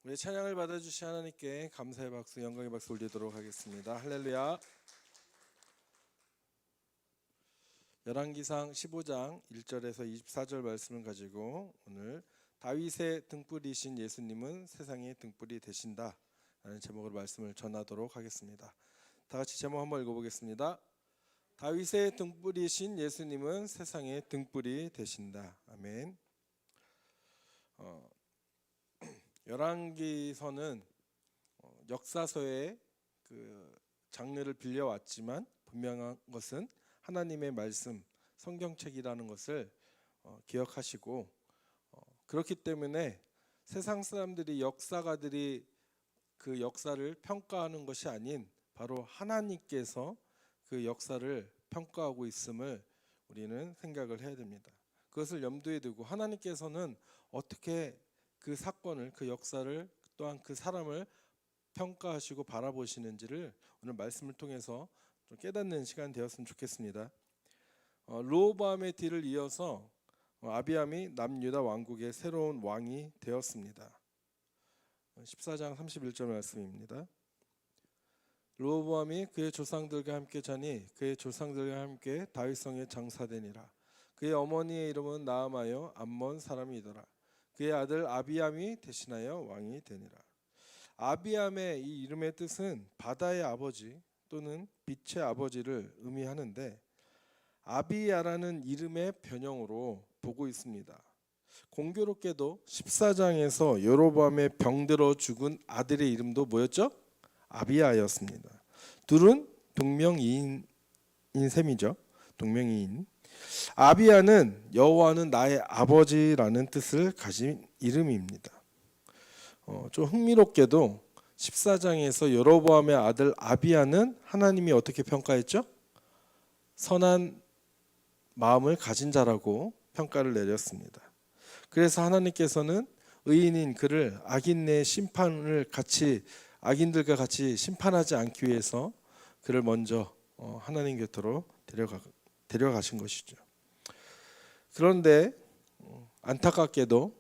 우리 찬양을 받아주신 하나님께 감사의 박수, 영광의 박수 올리도록 하겠습니다. 할렐루야. 열왕기상 15장 1절에서 24절 말씀을 가지고 오늘 다윗의 등불이신 예수님은 세상의 등불이 되신다 라는 제목으로 말씀을 전하도록 하겠습니다. 다 같이 제목 한번 읽어보겠습니다. 다윗의 등불이신 예수님은 세상의 등불이 되신다. 아멘. 열왕기서는 역사서의 그 장르를 빌려왔지만 분명한 것은 하나님의 말씀, 성경책이라는 것을 기억하시고 그렇기 때문에 세상 사람들이 역사가들이 그 역사를 평가하는 것이 아닌 바로 하나님께서 그 역사를 평가하고 있음을 우리는 생각을 해야 됩니다. 그것을 염두에 두고 하나님께서는 어떻게 그 사건을, 그 역사를, 또한 그 사람을 평가하시고 바라보시는지를 오늘 말씀을 통해서 좀 깨닫는 시간 되었으면 좋겠습니다. 르호보암의 뒤를 이어서 아비암이 남유다 왕국의 새로운 왕이 되었습니다. 14장 31절 말씀입니다. 르호보암이 그의 조상들과 함께 자니 그의 조상들과 함께 다윗성에 장사되니라. 그의 어머니의 이름은 나아마여 암몬 사람이더라. 그의 아들 아비암이 대신하여 왕이 되니라. 아비암의 이 이름의 뜻은 바다의 아버지 또는 빛의 아버지를 의미하는데 아비야라는 이름의 변형으로 보고 있습니다. 공교롭게도 14장에서 여로보암의 병들어 죽은 아들의 이름도 뭐였죠? 아비야였습니다. 둘은 동명이인인 셈이죠. 동명이인. 아비야는 여호와는 나의 아버지라는 뜻을 가진 이름입니다. 좀 흥미롭게도 14장에서 여로보암의 아들 아비야는 하나님이 어떻게 평가했죠? 선한 마음을 가진 자라고 평가를 내렸습니다. 그래서 하나님께서는 의인인 그를 악인의 심판을 악인들과 같이 심판하지 않기 위해서 그를 먼저 하나님 곁으로 데려가신 것이죠. 그런데 안타깝게도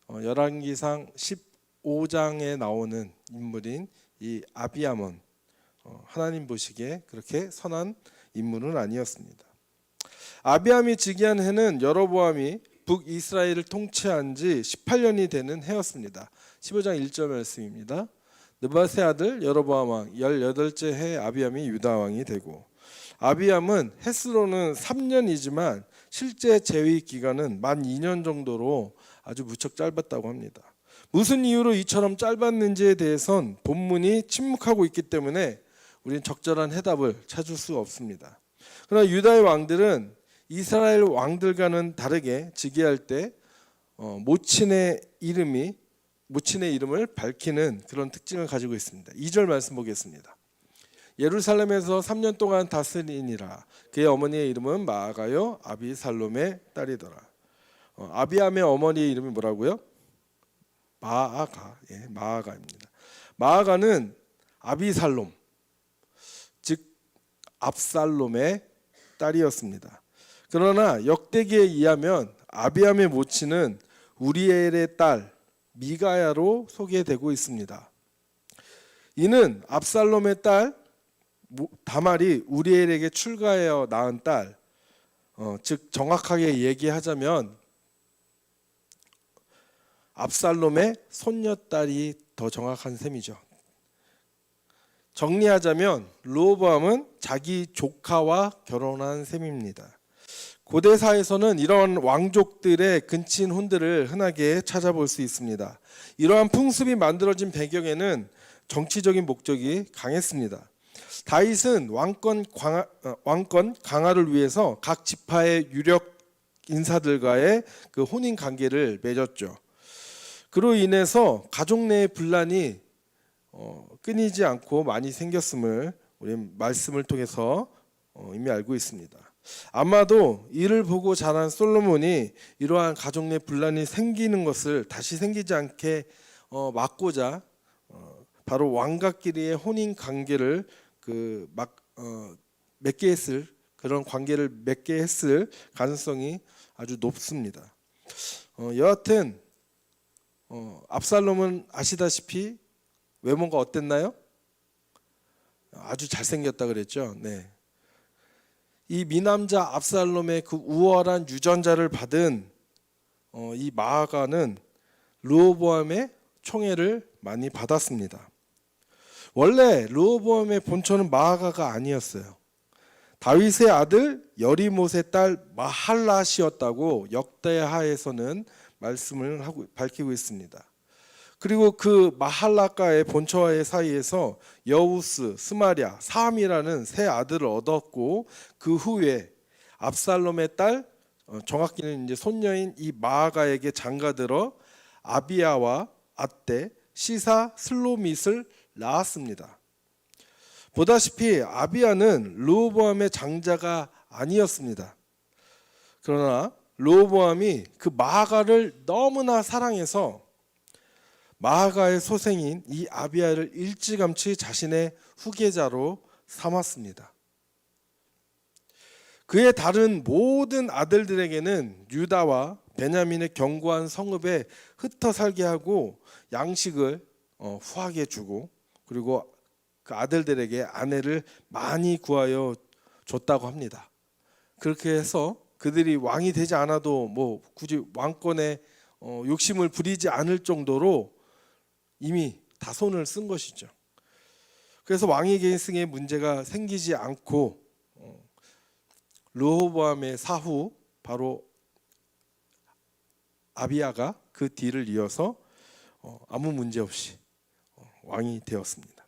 열왕기상 15장에 나오는 인물인 이 아비암은 하나님 보시기에 그렇게 선한 인물은 아니었습니다. 아비암이 즉위한 해는 여로보암이 북이스라엘을 통치한 지 18년이 되는 해였습니다. 15장 1절 말씀입니다. 느밧의 아들 여로보암 왕 18째 해 아비암이 유다 왕이 되고 아비암은 횟수로는 3년이지만 실제 재위 기간은 만 2년 정도로 아주 무척 짧았다고 합니다. 무슨 이유로 이처럼 짧았는지에 대해선 본문이 침묵하고 있기 때문에 우리는 적절한 해답을 찾을 수 없습니다. 그러나 유다의 왕들은 이스라엘 왕들과는 다르게 즉위할 때 모친의 이름을 밝히는 그런 특징을 가지고 있습니다. 2절 말씀 보겠습니다. 예루살렘에서 3년 동안 다스리니라. 그의 어머니의 이름은 마아가요 아비살롬의 딸이더라. 아비암의 어머니의 이름이 뭐라고요? 마아가입니다. 마아가는 아비살롬, 즉 압살롬의 딸이었습니다. 그러나 역대기에 의하면 아비암의 모친은 우리엘의 딸 미가야로 소개되고 있습니다. 이는 압살롬의 딸 다말이 우리엘에게 출가하여 낳은 딸, 즉 정확하게 얘기하자면 압살롬의 손녀딸이 더 정확한 셈이죠. 정리하자면 르호보암은 자기 조카와 결혼한 셈입니다. 고대사에서는 이러한 왕족들의 근친혼들을 흔하게 찾아볼 수 있습니다. 이러한 풍습이 만들어진 배경에는 정치적인 목적이 강했습니다. 다윗은 왕권 강화를 위해서 각 지파의 유력 인사들과의 그 혼인 관계를 맺었죠. 그로 인해서 가족 내의 분란이 끊이지 않고 많이 생겼음을 우리 말씀을 통해서 이미 알고 있습니다. 아마도 이를 보고 자란 솔로몬이 이러한 가족 내 분란이 생기는 것을 다시 생기지 않게 막고자 바로 왕가끼리의 혼인 관계를 맺게 했을 그런 관계를 맺게 했을 가능성이 아주 높습니다. 여하튼 압살롬은 아시다시피 외모가 어땠나요? 아주 잘생겼다 그랬죠. 네. 이 미남자 압살롬의 그 우월한 유전자를 받은 이 마아가는 르호보암의 총애를 많이 받았습니다. 원래 르호보암의 본처는 마아가가 아니었어요. 다윗의 아들 여리못의 딸 마할랏이었다고 역대하에서는 말씀을 밝히고 있습니다. 그리고 그 마할랏과의 본처와의 사이에서 여우스, 스마랴, 사함이라는 세 아들을 얻었고 그 후에 압살롬의 딸 정확히는 이제 손녀인 이 마아가에게 장가들어 아비야와 아떼, 시사, 슬로밋을 낳았습니다. 보다시피 아비야는 르호보암의 장자가 아니었습니다. 그러나 르호보암이 그 마아가를 너무나 사랑해서 마아가의 소생인 이 아비야를 일찌감치 자신의 후계자로 삼았습니다. 그의 다른 모든 아들들에게는 유다와 베냐민의 견고한 성읍에 흩어 살게 하고 양식을 후하게 주고 그리고 그 아들들에게 아내를 많이 구하여 줬다고 합니다. 그렇게 해서 그들이 왕이 되지 않아도 뭐 굳이 왕권에 욕심을 부리지 않을 정도로 이미 다 손을 쓴 것이죠. 그래서 왕위 계승에 문제가 생기지 않고 르호보암의 사후 바로 아비야가 그 뒤를 이어서 아무 문제 없이 왕이 되었습니다.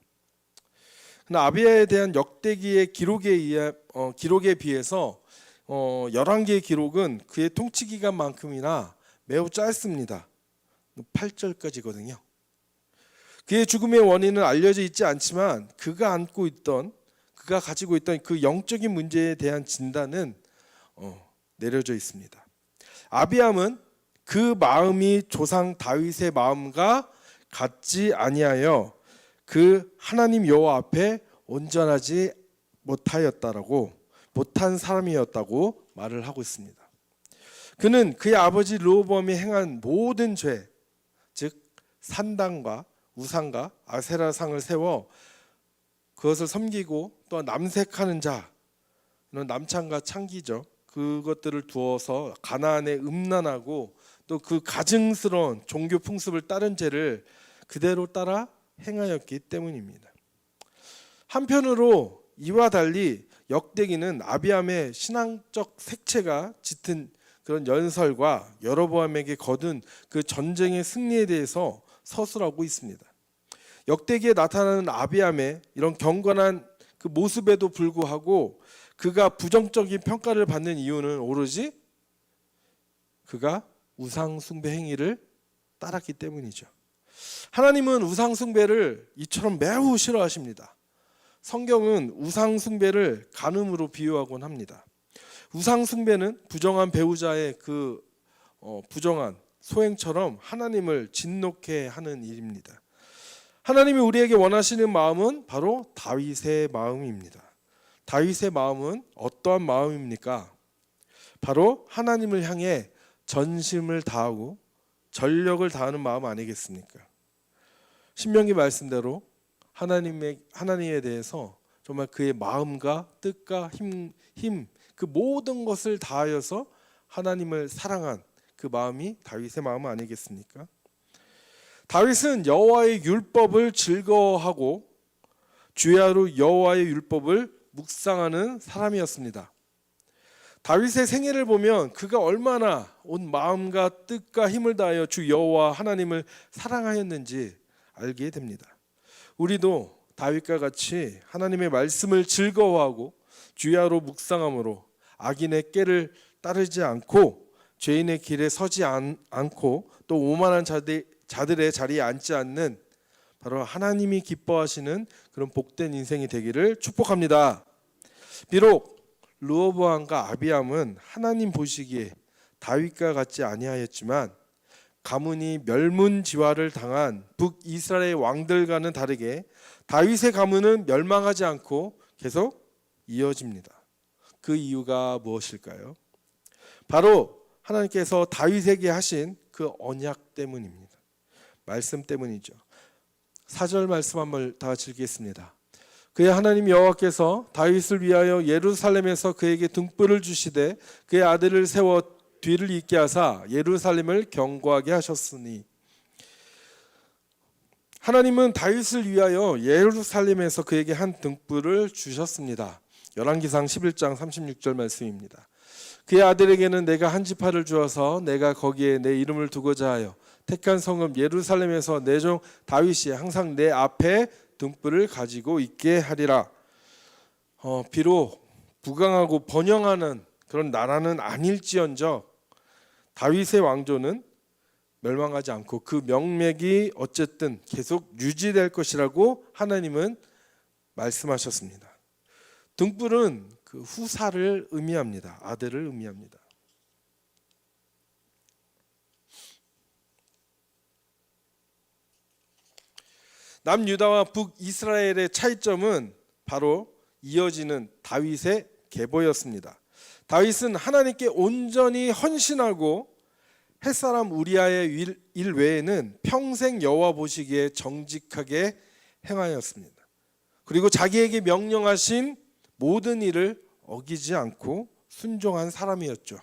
그러나 아비야에 대한 역대기의 기록에 비해서 열왕기의 기록은 그의 통치 기간만큼이나 매우 짧습니다. 8절까지거든요. 그의 죽음의 원인은 알려져 있지 않지만 그가 가지고 있던 그 영적인 문제에 대한 진단은 내려져 있습니다. 아비암은 그 마음이 조상 다윗의 마음과 같지 아니하여 그 하나님 여호와 앞에 온전하지 못한 사람이었다고 말을 하고 있습니다. 그는 그의 아버지 르호보암이 행한 모든 죄, 즉 산당과 우상과 아세라상을 세워 그것을 섬기고 또한 남색하는 자, 남창과 창기죠. 그것들을 두어서 가나안에 음란하고 또 그 가증스러운 종교 풍습을 따른 죄를 그대로 따라 행하였기 때문입니다. 한편으로 이와 달리 역대기는 아비암의 신앙적 색채가 짙은 그런 연설과 여로보암에게 거둔 그 전쟁의 승리에 대해서 서술하고 있습니다. 역대기에 나타나는 아비암의 이런 경건한 그 모습에도 불구하고 그가 부정적인 평가를 받는 이유는 오로지 그가 우상 숭배 행위를 따랐기 때문이죠. 하나님은 우상 숭배를 이처럼 매우 싫어하십니다. 성경은 우상 숭배를 간음으로 비유하곤 합니다. 우상 숭배는 부정한 배우자의 그 부정한 소행처럼 하나님을 진노케 하는 일입니다. 하나님이 우리에게 원하시는 마음은 바로 다윗의 마음입니다. 다윗의 마음은 어떠한 마음입니까? 바로 하나님을 향해 전심을 다하고 전력을 다하는 마음 아니겠습니까? 신명기 말씀대로 하나님에 대해서 정말 그의 마음과 뜻과 힘, 그 모든 것을 다하여서 하나님을 사랑한 그 마음이 다윗의 마음 아니겠습니까? 다윗은 여호와의 율법을 즐거워하고 주야로 여호와의 율법을 묵상하는 사람이었습니다. 다윗의 생애를 보면 그가 얼마나 온 마음과 뜻과 힘을 다하여 주 여호와 하나님을 사랑하였는지 알게 됩니다. 우리도 다윗과 같이 하나님의 말씀을 즐거워하고 주야로 묵상함으로 악인의 꾀를 따르지 않고 죄인의 길에 서지 않고 또 오만한 자들의 자리에 앉지 않는 바로 하나님이 기뻐하시는 그런 복된 인생이 되기를 축복합니다. 비록 르호보암과 아비암은 하나님 보시기에 다윗과 같지 아니하였지만 가문이 멸문지화를 당한 북이스라엘 왕들과는 다르게 다윗의 가문은 멸망하지 않고 계속 이어집니다. 그 이유가 무엇일까요? 바로 하나님께서 다윗에게 하신 그 언약 때문입니다. 말씀 때문이죠. 4절 말씀 한번 다 같이 읽겠습니다. 그의 하나님 여호와께서 다윗을 위하여 예루살렘에서 그에게 등불을 주시되 그의 아들을 세워 뒤를 잇게 하사 예루살렘을 견고하게 하셨으니. 하나님은 다윗을 위하여 예루살렘에서 그에게 한 등불을 주셨습니다. 열왕기상 11장 36절 말씀입니다. 그의 아들에게는 내가 한 지파를 주어서 내가 거기에 내 이름을 두고자 하여 택한 성읍 예루살렘에서 내 종 다윗이 항상 내 앞에 등불을 가지고 있게 하리라. 비록 부강하고 번영하는 그런 나라는 아닐지언정 다윗의 왕조는 멸망하지 않고 그 명맥이 어쨌든 계속 유지될 것이라고 하나님은 말씀하셨습니다. 등불은 그 후사를 의미합니다. 아들을 의미합니다. 남유다와 북이스라엘의 차이점은 바로 이어지는 다윗의 계보였습니다. 다윗은 하나님께 온전히 헌신하고 햇사람 우리아의 일 외에는 평생 여호와 보시기에 정직하게 행하였습니다. 그리고 자기에게 명령하신 모든 일을 어기지 않고 순종한 사람이었죠.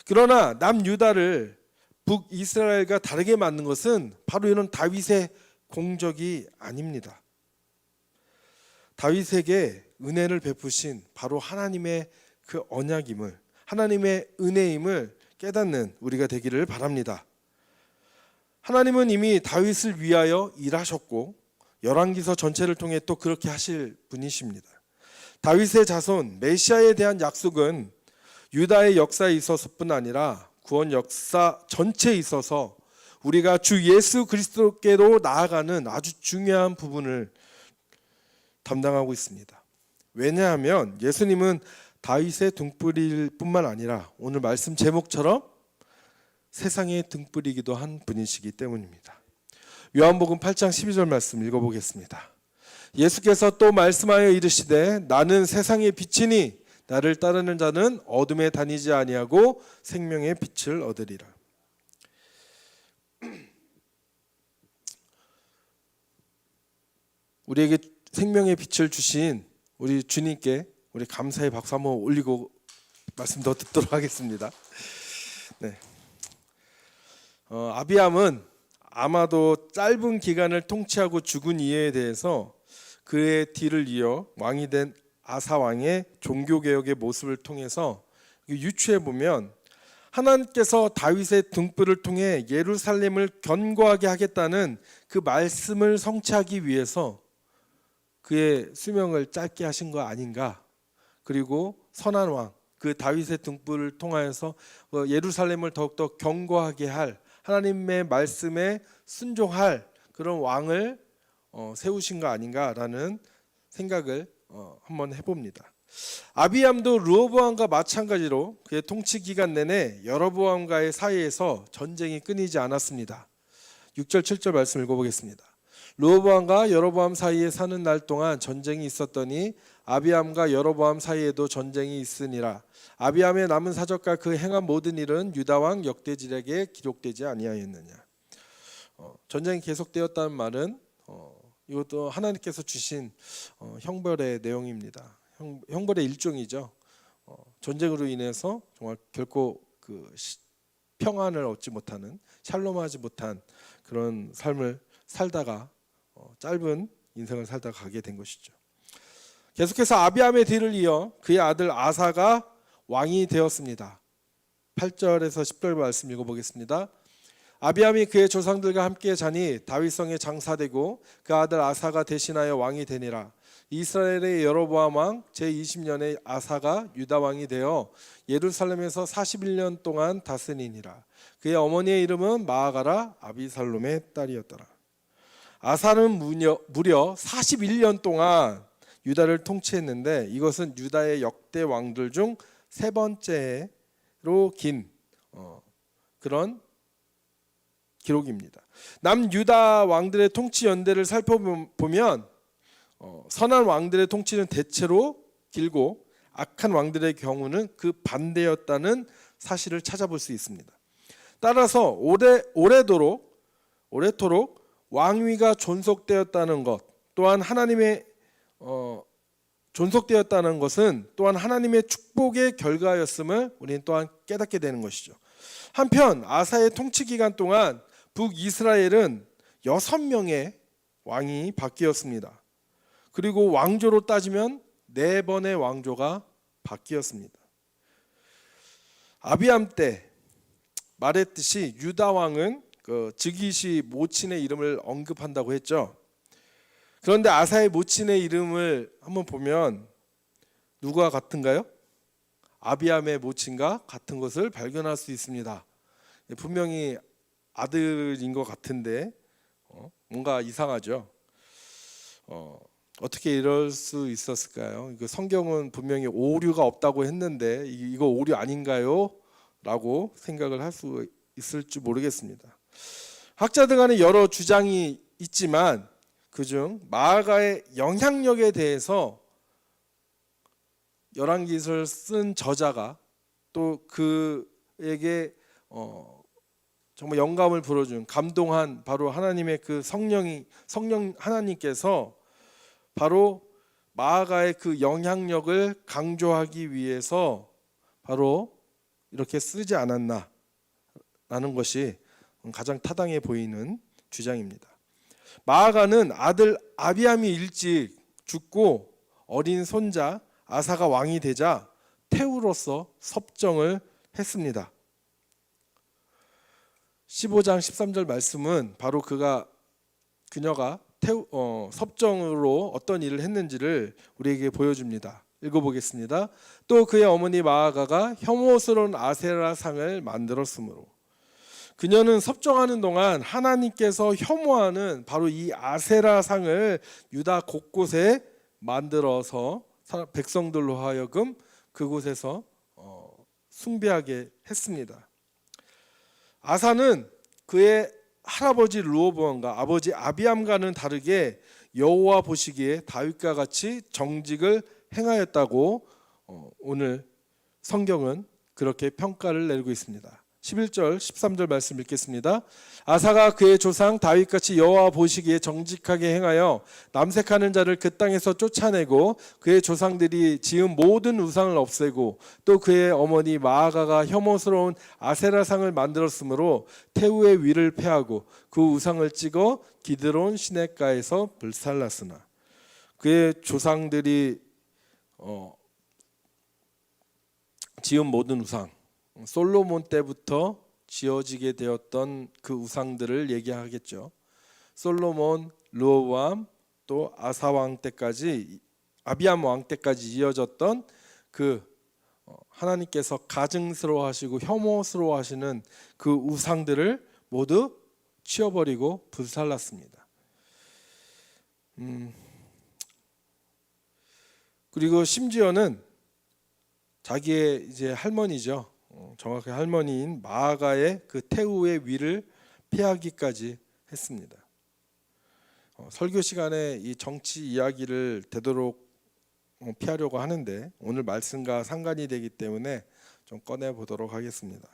그러나 남유다를 북이스라엘과 다르게 만든 것은 바로 이런 다윗의 공적이 아닙니다. 다윗에게 은혜를 베푸신 바로 하나님의 그 언약임을, 하나님의 은혜임을 깨닫는 우리가 되기를 바랍니다. 하나님은 이미 다윗을 위하여 일하셨고 열왕기서 전체를 통해 또 그렇게 하실 분이십니다. 다윗의 자손 메시아에 대한 약속은 유다의 역사에 있어서뿐 아니라 구원 역사 전체에 있어서 우리가 주 예수 그리스도께로 나아가는 아주 중요한 부분을 담당하고 있습니다. 왜냐하면 예수님은 다윗의 등불일 뿐만 아니라 오늘 말씀 제목처럼 세상의 등불이기도 한 분이시기 때문입니다. 요한복음 8장 12절 말씀 읽어보겠습니다. 예수께서 또 말씀하여 이르시되 나는 세상의 빛이니 나를 따르는 자는 어둠에 다니지 아니하고 생명의 빛을 얻으리라. 우리에게 생명의 빛을 주신 우리 주님께 우리 감사의 박수 한번 올리고 말씀 더 듣도록 하겠습니다. 네. 아비암은 아마도 짧은 기간을 통치하고 죽은 이에 대해서 그의 뒤를 이어 왕이 된 아사 왕의 종교개혁의 모습을 통해서 유추해 보면 하나님께서 다윗의 등불을 통해 예루살렘을 견고하게 하겠다는 그 말씀을 성취하기 위해서 그의 수명을 짧게 하신 거 아닌가. 그리고 선한 왕, 그 다윗의 등불을 통하여서 예루살렘을 더욱더 견고하게 할, 하나님의 말씀에 순종할 그런 왕을 세우신 거 아닌가라는 생각을 한번 해봅니다. 아비암도 르호보암과 마찬가지로 그의 통치 기간 내내 여로보암과의 사이에서 전쟁이 끊이지 않았습니다. 6절 7절 말씀 읽어보겠습니다. 르호보암과 여로보암 사이에 사는 날 동안 전쟁이 있었더니 아비암과 여로보암 사이에도 전쟁이 있으니라. 아비암의 남은 사적과 그 행한 모든 일은 유다 왕 역대지략에 기록되지 아니하였느냐. 전쟁이 계속되었다는 말은 이것도 하나님께서 주신 형벌의 내용입니다. 형벌의 일종이죠. 전쟁으로 인해서 정말 결코 그 평안을 얻지 못하는, 샬롬하지 못한 그런 삶을 살다가 짧은 인생을 살다가 가게 된 것이죠. 계속해서 아비암의 뒤를 이어 그의 아들 아사가 왕이 되었습니다. 8절에서 10절 말씀 읽어보겠습니다. 아비암이 그의 조상들과 함께 자니 다윗성에 장사되고 그 아들 아사가 대신하여 왕이 되니라. 이스라엘의 여로보암 왕 제20년에 아사가 유다 왕이 되어 예루살렘에서 41년 동안 다스리니라. 그의 어머니의 이름은 마아가라 아비살롬의 딸이었더라. 아사는 무려 41년 동안 유다를 통치했는데 이것은 유다의 역대 왕들 중 세 번째로 긴 그런 기록입니다. 남유다 왕들의 통치 연대를 살펴보면 선한 왕들의 통치는 대체로 길고 악한 왕들의 경우는 그 반대였다는 사실을 찾아볼 수 있습니다. 따라서 오래도록 오래도록 왕위가 존속되었다는 것, 또한 하나님의 존속되었다는 것은 또한 하나님의 축복의 결과였음을 우리는 또한 깨닫게 되는 것이죠. 한편 아사의 통치 기간 동안 북이스라엘은 6명의 왕이 바뀌었습니다. 그리고 왕조로 따지면 4번의 왕조가 바뀌었습니다. 아비암 때 말했듯이 유다 왕은 즉위시 모친의 이름을 언급한다고 했죠. 그런데 아사의 모친의 이름을 한번 보면 누가 같은가요? 아비암의 모친과 같은 것을 발견할 수 있습니다. 분명히 아들인 것 같은데 뭔가 이상하죠. 어떻게 이럴 수 있었을까요? 성경은 분명히 오류가 없다고 했는데 이거 오류 아닌가요? 라고 생각을 할 수 있을지 모르겠습니다. 학자들 간에 여러 주장이 있지만 그중 마아가의 영향력에 대해서 열왕기서를 쓴 저자가 또 그에게 정말 영감을 불어준 감동한 바로 하나님의 그 성령 하나님께서 바로 마아가의 그 영향력을 강조하기 위해서 바로 이렇게 쓰지 않았나라는 것이 가장 타당해 보이는 주장입니다. 마아가는 아들 아비암이 일찍 죽고 어린 손자 아사가 왕이 되자 태우로서 섭정을 했습니다. 15장 13절 말씀은 바로 그녀가 섭정으로 어떤 일을 했는지를 우리에게 보여줍니다. 읽어보겠습니다. 또 그의 어머니 마아가가 혐오스러운 아세라 상을 만들었으므로 그녀는 섭정하는 동안 하나님께서 혐오하는 바로 이 아세라 상을 유다 곳곳에 만들어서 백성들로 하여금 그곳에서 숭배하게 했습니다. 아사는 그의 할아버지 르호보암과 아버지 아비암과는 다르게 여호와 보시기에 다윗과 같이 정직을 행하였다고 오늘 성경은 그렇게 평가를 내리고 있습니다. 11절 13절 말씀 읽겠습니다. 아사가 그의 조상 다윗같이 여호와 보시기에 정직하게 행하여 남색하는 자를 그 땅에서 쫓아내고 그의 조상들이 지은 모든 우상을 없애고 또 그의 어머니 마아가가 혐오스러운 아세라상을 만들었으므로 태우의 위를 패하고 그 우상을 찍어 기드론 시냇가에서 불살랐으나 그의 조상들이 지은 모든 우상, 솔로몬 때부터 지어지게 되었던 그 우상들을 얘기하겠죠. 솔로몬, 르호보암, 또 아사 왕 때까지, 아비암 왕 때까지 이어졌던 그 하나님께서 가증스러워하시고 혐오스러워하시는 그 우상들을 모두 치워버리고 불살랐습니다. 그리고 심지어는 자기의 이제 할머니죠. 정확히 할머니인 마아가의 그 태우의 위를 피하기까지 했습니다. 설교 시간에 이 정치 이야기를 되도록 피하려고 하는데 오늘 말씀과 상관이 되기 때문에 좀 꺼내 보도록 하겠습니다.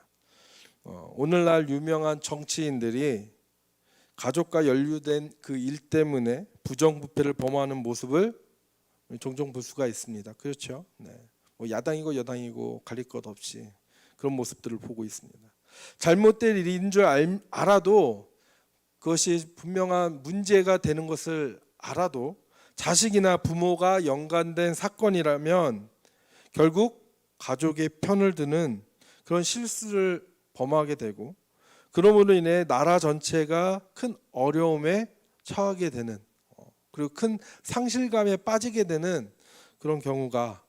오늘날 유명한 정치인들이 가족과 연루된 그 일 때문에 부정부패를 범하는 모습을 종종 볼 수가 있습니다. 그렇죠? 네. 뭐 야당이고 여당이고 가릴 것 없이 그런 모습들을 보고 있습니다. 잘못된 일인 줄 알아도 그것이 분명한 문제가 되는 것을 알아도 자식이나 부모가 연관된 사건이라면 결국 가족의 편을 드는 그런 실수를 범하게 되고 그러므로 인해 나라 전체가 큰 어려움에 처하게 되는 그리고 큰 상실감에 빠지게 되는 그런 경우가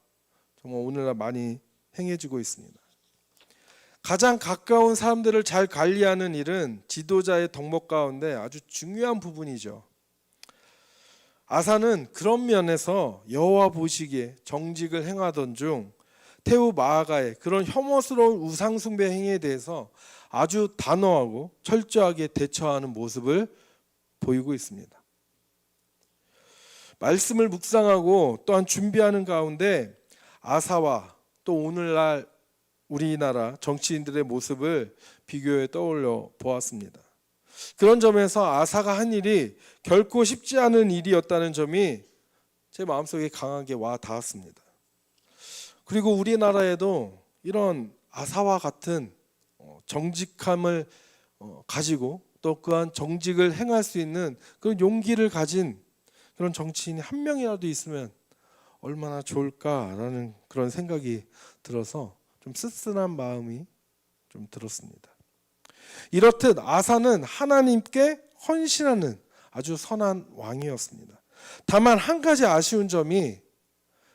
정말 오늘날 많이 행해지고 있습니다. 가장 가까운 사람들을 잘 관리하는 일은 지도자의 덕목 가운데 아주 중요한 부분이죠. 아사는 그런 면에서 여호와 보시기에 정직을 행하던 중 태우 마아가의 그런 혐오스러운 우상 숭배 행위에 대해서 아주 단호하고 철저하게 대처하는 모습을 보이고 있습니다. 말씀을 묵상하고 또한 준비하는 가운데 아사와 또 오늘날 우리나라 정치인들의 모습을 비교해 떠올려 보았습니다. 그런 점에서 아사가 한 일이 결코 쉽지 않은 일이었다는 점이 제 마음속에 강하게 와 닿았습니다. 그리고 우리나라에도 이런 아사와 같은 정직함을 가지고 또 그한 정직을 행할 수 있는 그런 용기를 가진 그런 정치인이 한 명이라도 있으면 얼마나 좋을까라는 그런 생각이 들어서 좀 씁쓸한 마음이 좀 들었습니다. 이렇듯 아사는 하나님께 헌신하는 아주 선한 왕이었습니다. 다만 한 가지 아쉬운 점이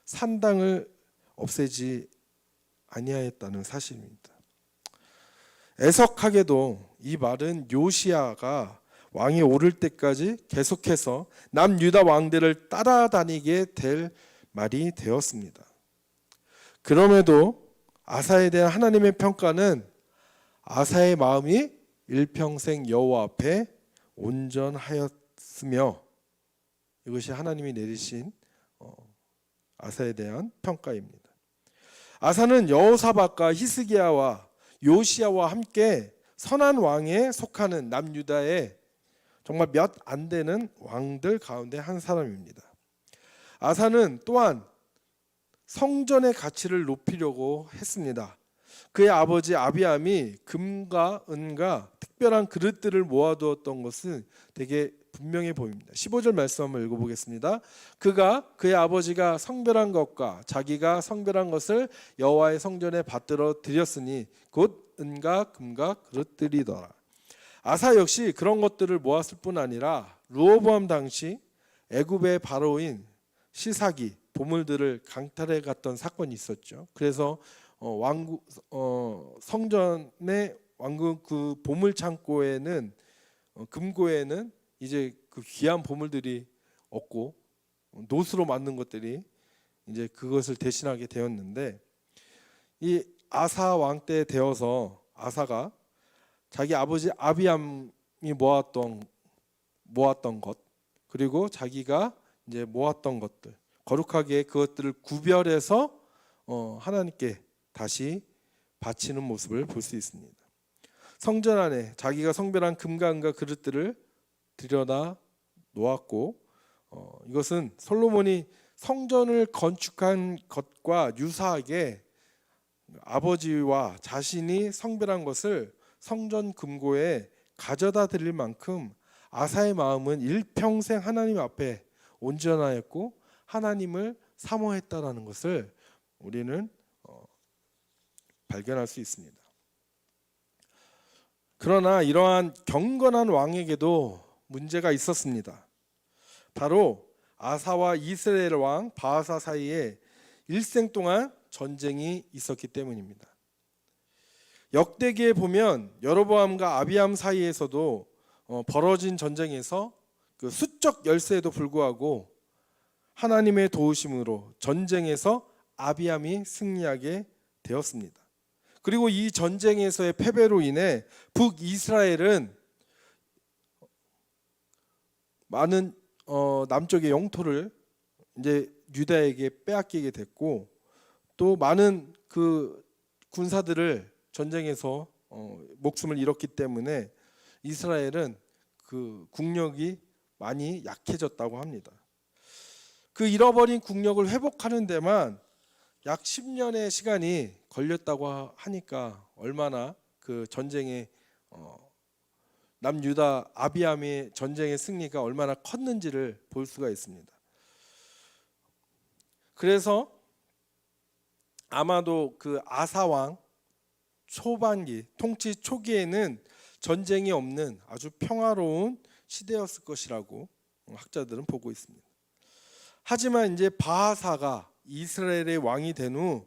산당을 없애지 아니하였다는 사실입니다. 애석하게도 이 말은 요시야가 왕이 오를 때까지 계속해서 남유다 왕들을 따라다니게 될 말이 되었습니다. 그럼에도 아사에 대한 하나님의 평가는 아사의 마음이 일평생 여호와 앞에 온전하였으며, 이것이 하나님이 내리신 아사에 대한 평가입니다. 아사는 여호사밧과 히스기야와 요시야와 함께 선한 왕에 속하는 남유다의 정말 몇 안 되는 왕들 가운데 한 사람입니다. 아사는 또한 성전의 가치를 높이려고 했습니다. 그의 아버지 아비암이 금과 은과 특별한 그릇들을 모아두었던 것은 되게 분명해 보입니다. 15절 말씀 한번 읽어보겠습니다. 그가 그의 아버지가 성별한 것과 자기가 성별한 것을 여호와의 성전에 받들어 드렸으니 곧 은과 금과 그릇들이더라. 아사 역시 그런 것들을 모았을 뿐 아니라 르호보암 당시 애굽의 바로인 시삭이 보물들을 강탈해 갔던 사건이 있었죠. 그래서 성전의 왕궁 그 보물 창고에는 금고에는 이제 그 귀한 보물들이 없고 노수로 만든 것들이 이제 그것을 대신하게 되었는데, 이 아사 왕 때 되어서 아사가 자기 아버지 아비암이 모았던 것, 그리고 자기가 이제 모았던 것들, 거룩하게 그것들을 구별해서 하나님께 다시 바치는 모습을 볼 수 있습니다. 성전 안에 자기가 성별한 금과 은과 그릇들을 들여다 놓았고, 이것은 솔로몬이 성전을 건축한 것과 유사하게 아버지와 자신이 성별한 것을 성전 금고에 가져다 드릴 만큼 아사의 마음은 일평생 하나님 앞에 온전하였고 하나님을 사모했다라는 것을 우리는 발견할 수 있습니다. 그러나 이러한 경건한 왕에게도 문제가 있었습니다. 바로 아사와 이스라엘 왕 바하사 사이에 일생 동안 전쟁이 있었기 때문입니다. 역대기에 보면 여로보암과 아비암 사이에서도 벌어진 전쟁에서 그 수적 열세에도 불구하고 하나님의 도우심으로 전쟁에서 아비암이 승리하게 되었습니다. 그리고 이 전쟁에서의 패배로 인해 북이스라엘은 많은 남쪽의 영토를 이제 유다에게 빼앗기게 됐고, 또 많은 그 군사들을 전쟁에서 목숨을 잃었기 때문에 이스라엘은 그 국력이 많이 약해졌다고 합니다. 그 잃어버린 국력을 회복하는 데만 약 10년의 시간이 걸렸다고 하니까 얼마나 그 전쟁의 남유다 아비암의 전쟁의 승리가 얼마나 컸는지를 볼 수가 있습니다. 그래서 아마도 그 아사 왕 초반기 통치 초기에는 전쟁이 없는 아주 평화로운 시대였을 것이라고 학자들은 보고 있습니다. 하지만 이제 바하사가 이스라엘의 왕이 된 후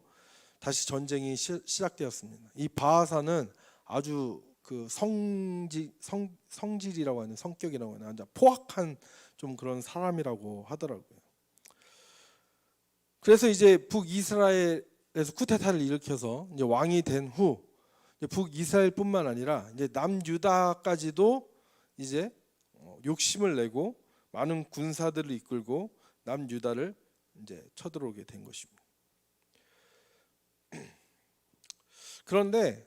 다시 전쟁이 시작되었습니다. 이 바하사는 아주 그 성질이라고 하는, 성격이라고 하는 아주 포악한 좀 그런 사람이라고 하더라고요. 그래서 이제 북이스라엘에서 쿠데타를 일으켜서 이제 왕이 된 후 북이스라엘뿐만 아니라 이제 남유다까지도 이제 욕심을 내고 많은 군사들을 이끌고 남유다를 이제 쳐들어오게 된 것입니다. 그런데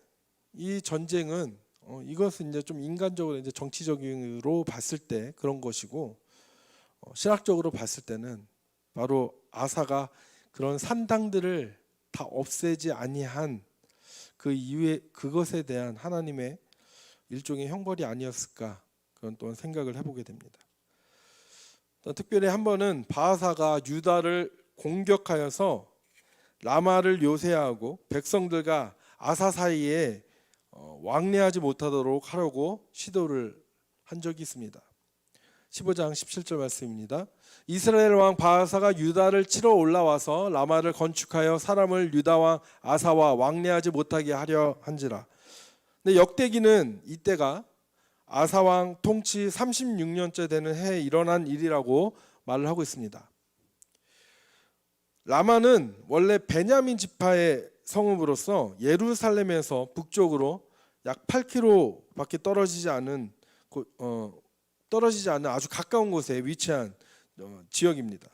이 전쟁은 이것은 이제 좀 인간적으로 이제 정치적으로 봤을 때 그런 것이고, 신학적으로 봤을 때는 바로 아사가 그런 산당들을 다 없애지 아니한 그 이후에 그것에 대한 하나님의 일종의 형벌이 아니었을까, 그런 또한 생각을 해보게 됩니다. 특별히 한 번은 바하사가 유다를 공격하여서 라마를 요새하고 백성들과 아사 사이에 왕래하지 못하도록 하려고 시도를 한 적이 있습니다. 15장 17절 말씀입니다. 이스라엘 왕 바하사가 유다를 치러 올라와서 라마를 건축하여 사람을 유다 왕 아사와 왕래하지 못하게 하려 한지라. 근데 역대기는 이때가 아사 왕 통치 36년째 되는 해에 일어난 일이라고 말을 하고 있습니다. 라마는 원래 베냐민 지파의 성읍으로서 예루살렘에서 북쪽으로 약 8km밖에 떨어지지 않은 아주 가까운 곳에 위치한 지역입니다.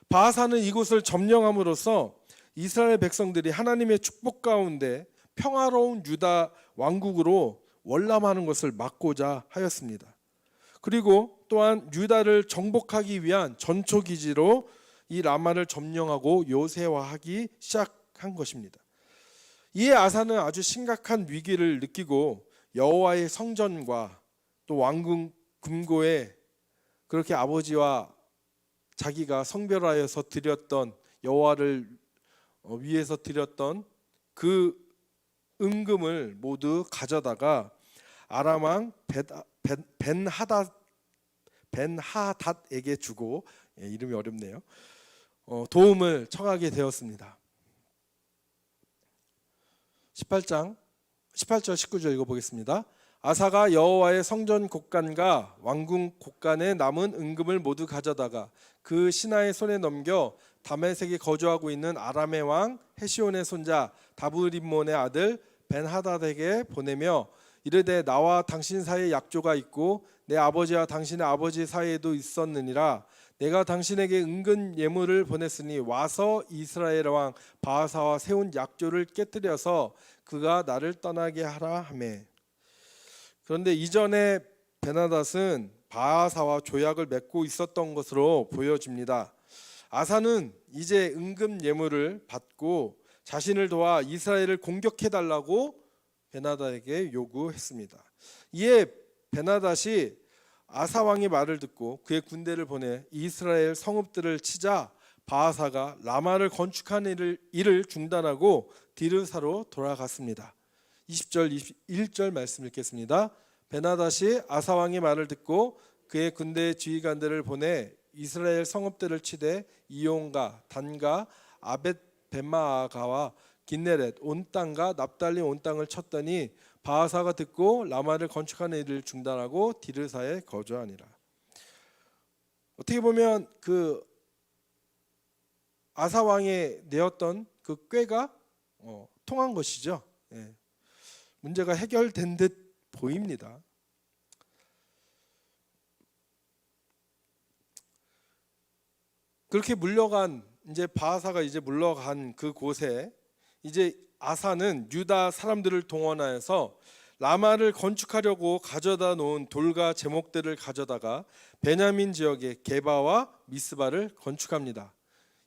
바하사는 이곳을 점령함으로써 이스라엘 백성들이 하나님의 축복 가운데 평화로운 유다 왕국으로 월남하는 것을 막고자 하였습니다. 그리고 또한 유다를 정복하기 위한 전초 기지로 이 라마를 점령하고 요새화하기 시작한 것입니다. 이에 아사는 아주 심각한 위기를 느끼고 여호와의 성전과 또 왕궁 금고에 그렇게 아버지와 자기가 성별하여서 드렸던 여호와를 위해서 드렸던 그 은금을 모두 가져다가 아람 왕 벤하닷에게 주고, 이름이 어렵네요. 도움을 청하게 되었습니다. 18절 19절 읽어보겠습니다. 아사가 여호와의 성전 곳간과 왕궁 곳간에 남은 은금을 모두 가져다가 그 신하의 손에 넘겨 다메섹에 거주하고 있는 아람의 왕 헤시온의 손자 다브림몬의 아들 벤하닷에게 보내며 이르되 나와 당신 사이에 약조가 있고 내 아버지와 당신의 아버지 사이에도 있었느니라. 내가 당신에게 은근 예물을 보냈으니 와서 이스라엘 왕 바하사와 세운 약조를 깨뜨려서 그가 나를 떠나게 하라 하매. 그런데 이전에 베나닷은 바하사와 조약을 맺고 있었던 것으로 보여집니다. 아사는 이제 은금 예물을 받고 자신을 도와 이스라엘을 공격해달라고 베나닷에게 요구했습니다. 이에 베나닷이 아사 왕의 말을 듣고 그의 군대를 보내 이스라엘 성읍들을 치자 바하사가 라마를 건축하는 일을 중단하고 디르사로 돌아갔습니다. 20절 21절 말씀 읽겠습니다. 베나닷이 아사 왕의 말을 듣고 그의 군대 지휘관들을 보내 이스라엘 성읍들을 치되 이온과 단과 아벳 벳마아가와 긴네렛 온 땅과 납달리 온 땅을 쳤더니 바하사가 듣고 라마를 건축하는 일을 중단하고 디르사에 거주하니라. 어떻게 보면 그 아사 왕의 내었던 그 꾀가 통한 것이죠. 문제가 해결된 듯 보입니다. 그렇게 이제 바하사가 이제 물러간 그 곳에 이제 아사는 유다 사람들을 동원하여서 라마를 건축하려고 가져다 놓은 돌과 제목들을 가져다가 베냐민 지역의 게바와 미스바를 건축합니다.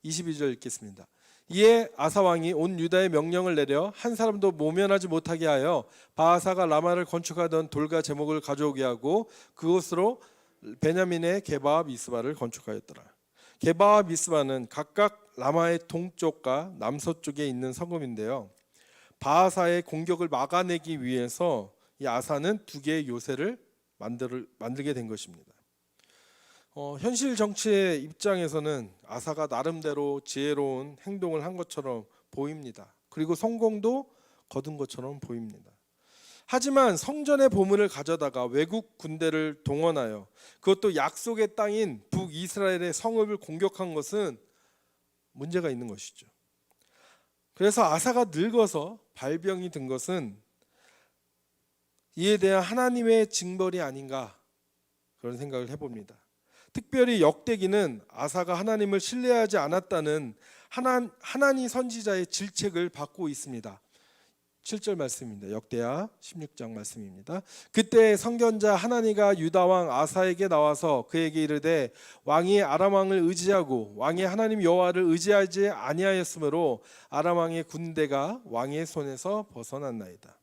22절 읽겠습니다. 이에 아사 왕이 온 유다에 명령을 내려 한 사람도 모면하지 못하게 하여 바하사가 라마를 건축하던 돌과 제목을 가져오게 하고 그곳으로 베냐민의 게바와 미스바를 건축하였더라. 게바와 미스바는 각각 라마의 동쪽과 남서쪽에 있는 성읍인데요. 바하사의 공격을 막아내기 위해서 이 아사는 두 개의 요새를 만들게 된 것입니다. 현실 정치의 입장에서는 아사가 나름대로 지혜로운 행동을 한 것처럼 보입니다. 그리고 성공도 거둔 것처럼 보입니다. 하지만 성전의 보물을 가져다가 외국 군대를 동원하여 그것도 약속의 땅인 북이스라엘의 성읍을 공격한 것은 문제가 있는 것이죠. 그래서 아사가 늙어서 발병이 든 것은 이에 대한 하나님의 징벌이 아닌가, 그런 생각을 해봅니다. 특별히 역대기는 아사가 하나님을 신뢰하지 않았다는 하나니 선지자의 질책을 받고 있습니다. 7절 말씀입니다. 역대하 16장 말씀입니다. 그때 선견자 하나니가 유다 왕 아사에게 나와서 그에게 이르되 왕이 아람 왕을 의지하고 왕의 하나님 여호와를 의지하지 아니하였으므로 아람 왕의 군대가 왕의 손에서 벗어났나이다.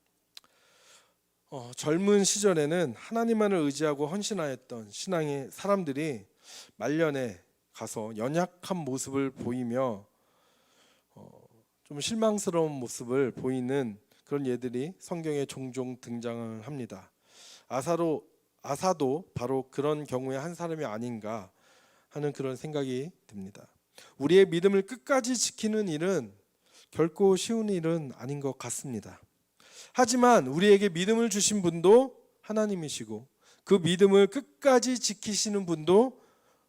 젊은 시절에는 하나님만을 의지하고 헌신하였던 신앙의 사람들이 말년에 가서 연약한 모습을 보이며 좀 실망스러운 모습을 보이는 그런 예들이 성경에 종종 등장을 합니다. 아사도 바로 그런 경우의 한 사람이 아닌가 하는 그런 생각이 듭니다. 우리의 믿음을 끝까지 지키는 일은 결코 쉬운 일은 아닌 것 같습니다. 하지만 우리에게 믿음을 주신 분도 하나님이시고 그 믿음을 끝까지 지키시는 분도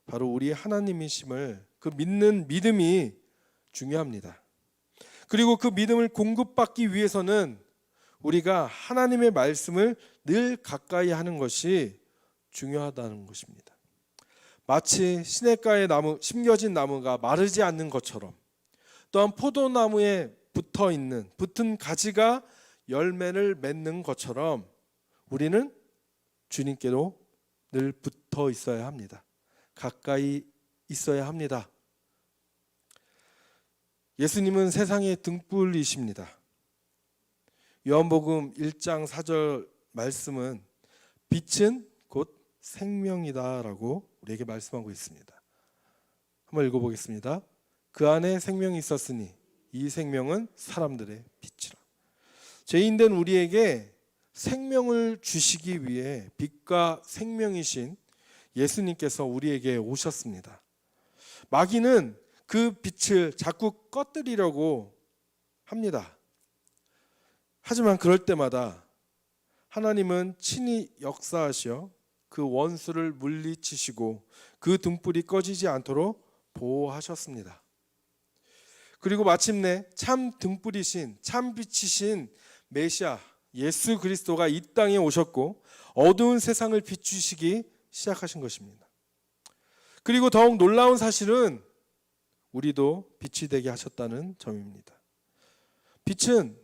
바로 우리 하나님이심을 그 믿는 믿음이 중요합니다. 그리고 그 믿음을 공급받기 위해서는 우리가 하나님의 말씀을 늘 가까이 하는 것이 중요하다는 것입니다. 마치 시냇가에 심겨진 나무가 마르지 않는 것처럼, 또한 포도나무에 붙은 가지가 열매를 맺는 것처럼 우리는 주님께로 늘 붙어 있어야 합니다. 가까이 있어야 합니다. 예수님은 세상의 등불이십니다. 요한복음 1장 4절 말씀은 빛은 곧 생명이다라고 우리에게 말씀하고 있습니다. 한번 읽어보겠습니다. 그 안에 생명이 있었으니 이 생명은 사람들의 빛이라. 죄인된 우리에게 생명을 주시기 위해 빛과 생명이신 예수님께서 우리에게 오셨습니다. 마귀는 그 빛을 자꾸 꺼뜨리려고 합니다. 하지만 그럴 때마다 하나님은 친히 역사하시어 그 원수를 물리치시고 그 등불이 꺼지지 않도록 보호하셨습니다. 그리고 마침내 참 등불이신 참 빛이신 메시아 예수 그리스도가 이 땅에 오셨고 어두운 세상을 비추시기 시작하신 것입니다. 그리고 더욱 놀라운 사실은 우리도 빛이 되게 하셨다는 점입니다. 빛은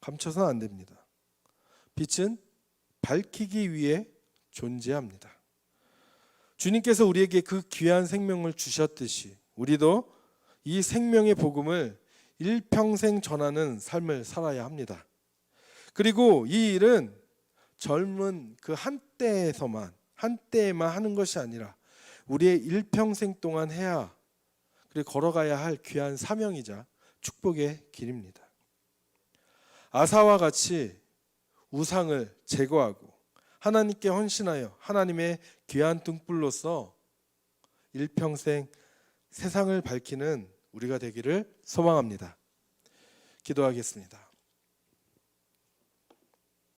감춰서는 안 됩니다. 빛은 밝히기 위해 존재합니다. 주님께서 우리에게 그 귀한 생명을 주셨듯이 우리도 이 생명의 복음을 일평생 전하는 삶을 살아야 합니다. 그리고 이 일은 젊은 그 한때에만 하는 것이 아니라 우리의 일평생 동안 해야 그리고 걸어가야 할 귀한 사명이자 축복의 길입니다. 아사와 같이 우상을 제거하고 하나님께 헌신하여 하나님의 귀한 등불로서 일평생 세상을 밝히는 우리가 되기를 소망합니다. 기도하겠습니다.